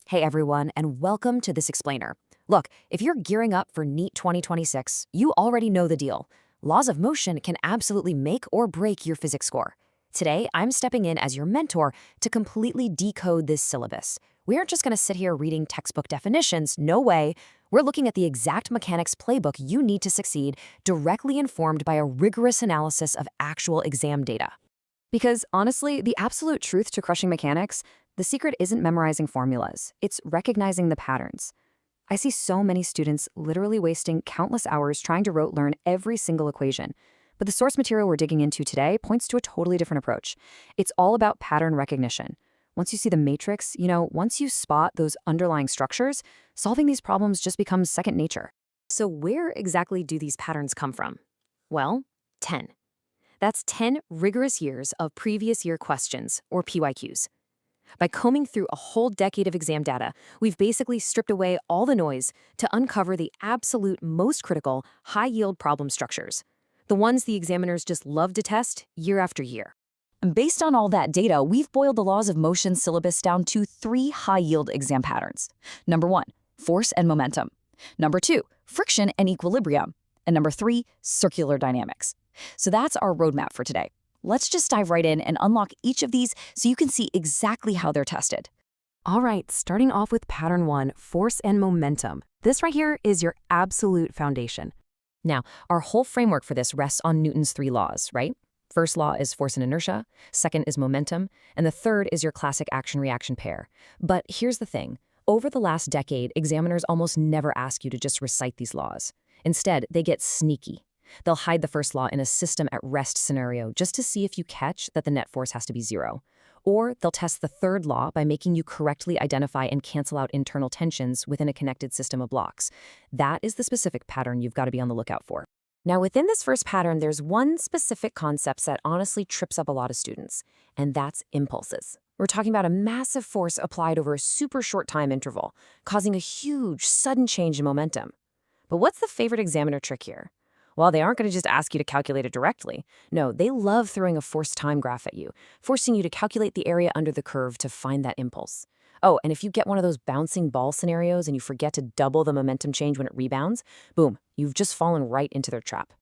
Hey everyone, and welcome to this explainer. Look, if you're gearing up for NEET 2026, you already know the deal. Laws of motion can absolutely make or break your physics score. Today, I'm stepping in as your mentor to completely decode this syllabus. We aren't just going to sit here reading textbook definitions, no way. We're looking at the exact mechanics playbook you need to succeed, directly informed by a rigorous analysis of actual exam data. Because honestly, the absolute truth to crushing mechanics, the secret isn't memorizing formulas, it's recognizing the patterns. I see so many students literally wasting countless hours trying to rote learn every single equation. But the source material we're digging into today points to a totally different approach. It's all about pattern recognition. Once you see the matrix, once you spot those underlying structures, solving these problems just becomes second nature. So where exactly do these patterns come from? Well, 10. That's 10 rigorous years of previous year questions, or PYQs. By combing through a whole decade of exam data, we've basically stripped away all the noise to uncover the absolute most critical, high-yield problem structures, the ones the examiners just love to test year after year. And based on all that data, we've boiled the laws of motion syllabus down to 3 high-yield exam patterns. Number 1, force and momentum. Number 2, friction and equilibrium. And number 3, circular dynamics. So that's our roadmap for today. Let's just dive right in and unlock each of these so you can see exactly how they're tested. All right, starting off with pattern 1, force and momentum. This right here is your absolute foundation. Now, our whole framework for this rests on Newton's 3 laws, right? First law is force and inertia, second is momentum, and the third is your classic action-reaction pair. But here's the thing. Over the last decade, examiners almost never ask you to just recite these laws. Instead, they get sneaky. They'll hide the first law in a system at rest scenario just to see if you catch that the net force has to be 0. Or they'll test the third law by making you correctly identify and cancel out internal tensions within a connected system of blocks. That is the specific pattern you've got to be on the lookout for. Now, within this first pattern, there's one specific concept that honestly trips up a lot of students, and that's impulses. We're talking about a massive force applied over a super short time interval, causing a huge, sudden change in momentum. But what's the favorite examiner trick here? Well, they aren't going to just ask you to calculate it directly. No, they love throwing a force time graph at you, forcing you to calculate the area under the curve to find that impulse. Oh, and if you get one of those bouncing ball scenarios and you forget to double the momentum change when it rebounds, boom, you've just fallen right into their trap.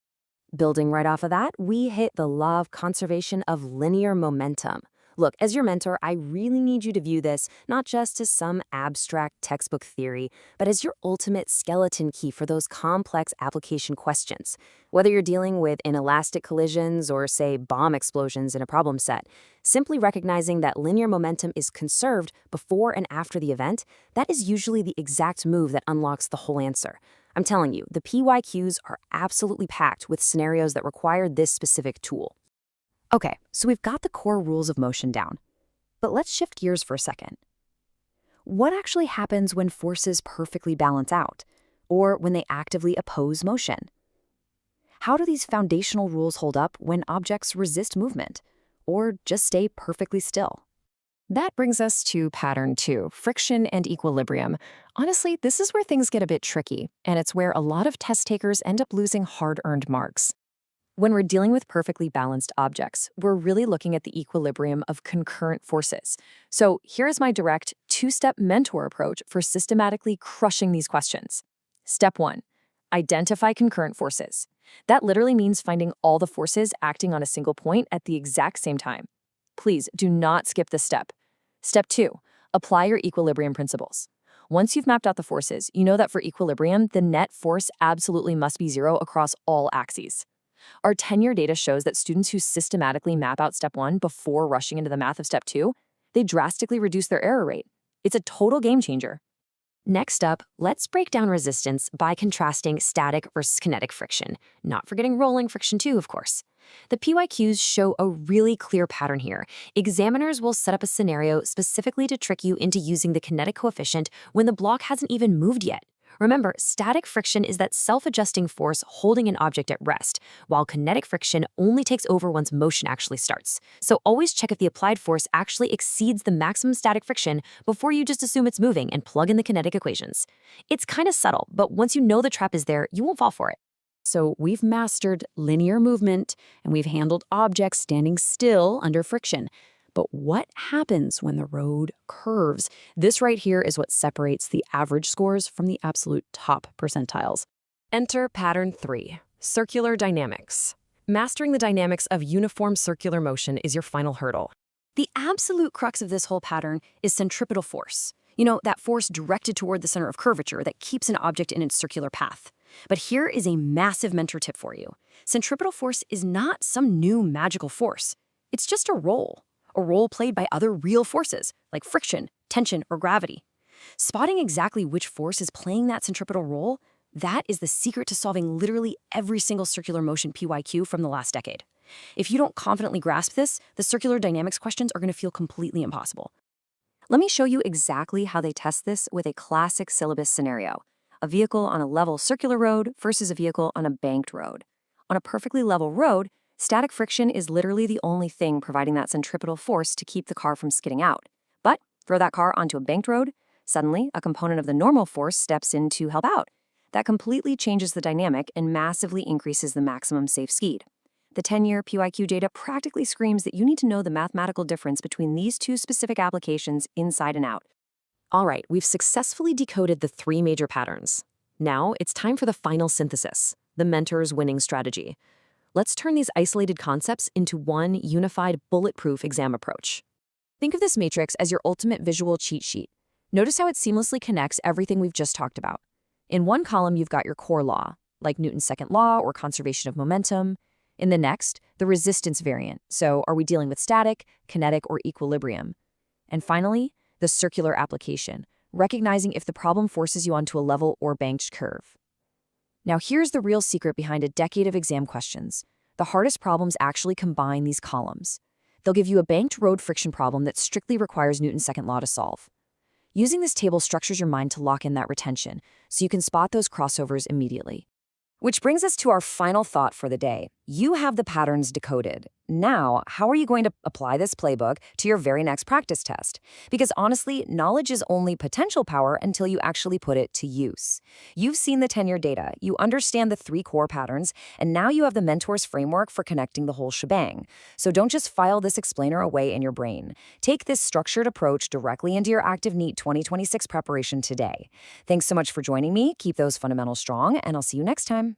Building right off of that, we hit the law of conservation of linear momentum. Look, as your mentor, I really need you to view this not just as some abstract textbook theory, but as your ultimate skeleton key for those complex application questions. Whether you're dealing with inelastic collisions or, say, bomb explosions in a problem set, simply recognizing that linear momentum is conserved before and after the event, that is usually the exact move that unlocks the whole answer. I'm telling you, the PYQs are absolutely packed with scenarios that require this specific tool. Okay, so we've got the core rules of motion down. But let's shift gears for a second. What actually happens when forces perfectly balance out, or when they actively oppose motion? How do these foundational rules hold up when objects resist movement, or just stay perfectly still? That brings us to pattern 2, friction and equilibrium. Honestly, this is where things get a bit tricky, and it's where a lot of test takers end up losing hard-earned marks. When we're dealing with perfectly balanced objects, we're really looking at the equilibrium of concurrent forces. So here's my direct 2-step mentor approach for systematically crushing these questions. Step 1, identify concurrent forces. That literally means finding all the forces acting on a single point at the exact same time. Please do not skip this step. Step 2, apply your equilibrium principles. Once you've mapped out the forces, you know that for equilibrium, the net force absolutely must be 0 across all axes. Our 10-year data shows that students who systematically map out step 1 before rushing into the math of step 2, they drastically reduce their error rate. It's a total game changer. Next up, let's break down resistance by contrasting static versus kinetic friction, not forgetting rolling friction too, of course. The PYQs show a really clear pattern here. Examiners will set up a scenario specifically to trick you into using the kinetic coefficient when the block hasn't even moved yet. Remember, static friction is that self-adjusting force holding an object at rest, while kinetic friction only takes over once motion actually starts. So always check if the applied force actually exceeds the maximum static friction before you just assume it's moving and plug in the kinetic equations. It's kind of subtle, but once you know the trap is there, you won't fall for it. So we've mastered linear movement, and we've handled objects standing still under friction. But what happens when the road curves? This right here is what separates the average scores from the absolute top percentiles. Enter pattern 3, circular dynamics. Mastering the dynamics of uniform circular motion is your final hurdle. The absolute crux of this whole pattern is centripetal force. You know, that force directed toward the center of curvature that keeps an object in its circular path. But here is a massive mentor tip for you. Centripetal force is not some new magical force. It's just a role played by other real forces, like friction, tension, or gravity. Spotting exactly which force is playing that centripetal role, that is the secret to solving literally every single circular motion PYQ from the last decade. If you don't confidently grasp this, the circular dynamics questions are going to feel completely impossible. Let me show you exactly how they test this with a classic syllabus scenario: a vehicle on a level circular road versus a vehicle on a banked road. On a perfectly level road, static friction is literally the only thing providing that centripetal force to keep the car from skidding out. But throw that car onto a banked road, suddenly a component of the normal force steps in to help out. That completely changes the dynamic and massively increases the maximum safe skid. The 10-year PYQ data practically screams that you need to know the mathematical difference between these two specific applications inside and out. All right, we've successfully decoded the 3 major patterns. Now it's time for the final synthesis, the mentor's winning strategy. Let's turn these isolated concepts into one unified, bulletproof exam approach. Think of this matrix as your ultimate visual cheat sheet. Notice how it seamlessly connects everything we've just talked about. In one column, you've got your core law, like Newton's second law or conservation of momentum. In the next, the resistance variant. So are we dealing with static, kinetic, or equilibrium? And finally, the circular application, recognizing if the problem forces you onto a level or banked curve. Now here's the real secret behind a decade of exam questions. The hardest problems actually combine these columns. They'll give you a banked road friction problem that strictly requires Newton's second law to solve. Using this table structures your mind to lock in that retention, so you can spot those crossovers immediately. Which brings us to our final thought for the day. You have the patterns decoded. Now, how are you going to apply this playbook to your very next practice test? Because honestly, knowledge is only potential power until you actually put it to use. You've seen the 10-year data, you understand the 3 core patterns, and now you have the mentor's framework for connecting the whole shebang. So don't just file this explainer away in your brain. Take this structured approach directly into your active NEET 2026 preparation today. Thanks so much for joining me. Keep those fundamentals strong, and I'll see you next time.